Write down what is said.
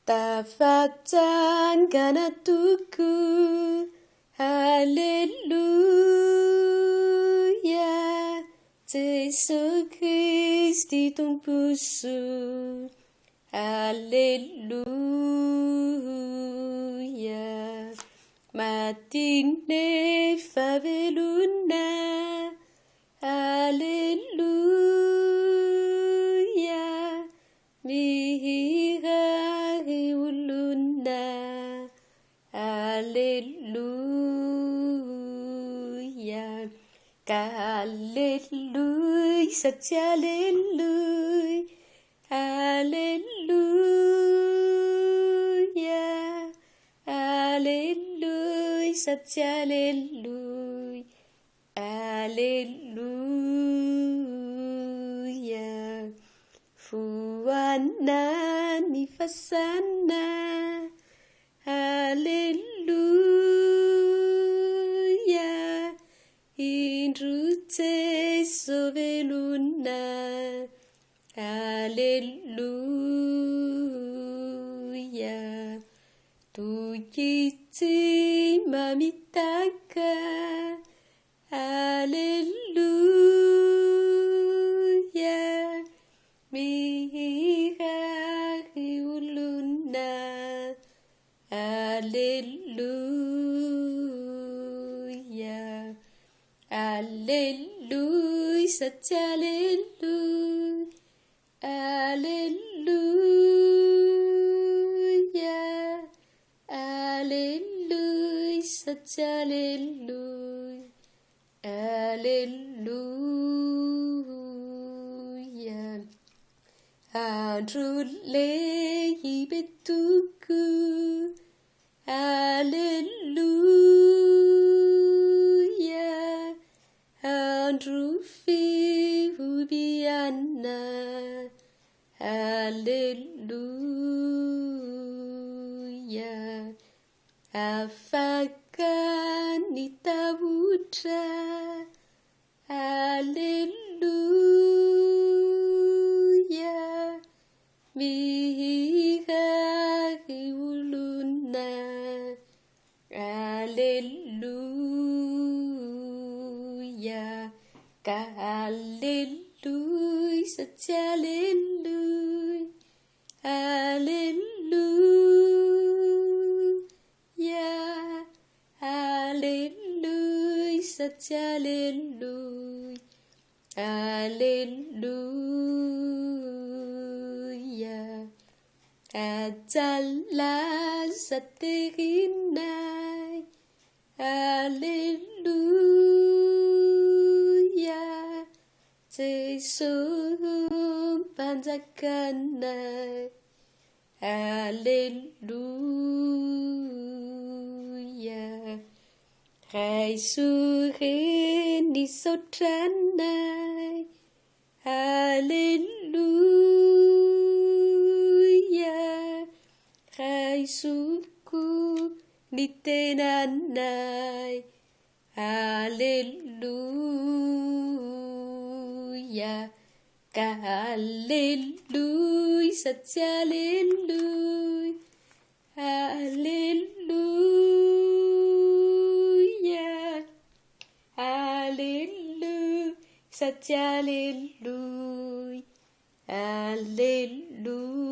Tafatangana tuku, Hallelujah, Jesu Kristi tumpusu, Hallelujah, matine faveluna, Hallelujah, mihirahi uluna, Hallelujah, Hallelujah, Satya Hallelujah, Hallelujah, Hallelujah, Satya Hallelujah, Hallelujah, Fuanani Fasana, Hallelujah, Indrute Soveluna, Hallelujah, Tuyiti Mamitaka, Hallelujah, Mihirahi uluna, Hallelujah, Hallelujah, Satya Hallelujah, Hallelujah, Hallelujah, Satya Hallelujah, Hallelujah, Andrulei betuku, Hallelujah, Andrufi ubiana, Hallelujah, Afakanita Buddha, Hallelujah, Mihirahi uluna, Hallelujah, Hallelujah, Satya Hallelujah, Hallelujah, Hallelujah, Satya Hallelujah, Hallelujah, Ajala Saterinai, Hallelujah, Jesu Panjakanai, Hallelujah, Resurreni Sotranai, Hallelujah, Resurku Nitenanai, Hallelujah, Hallelujah, Satya Hallelujah, Hallelujah, Hallelujah, Satya Hallelujah, Hallelujah.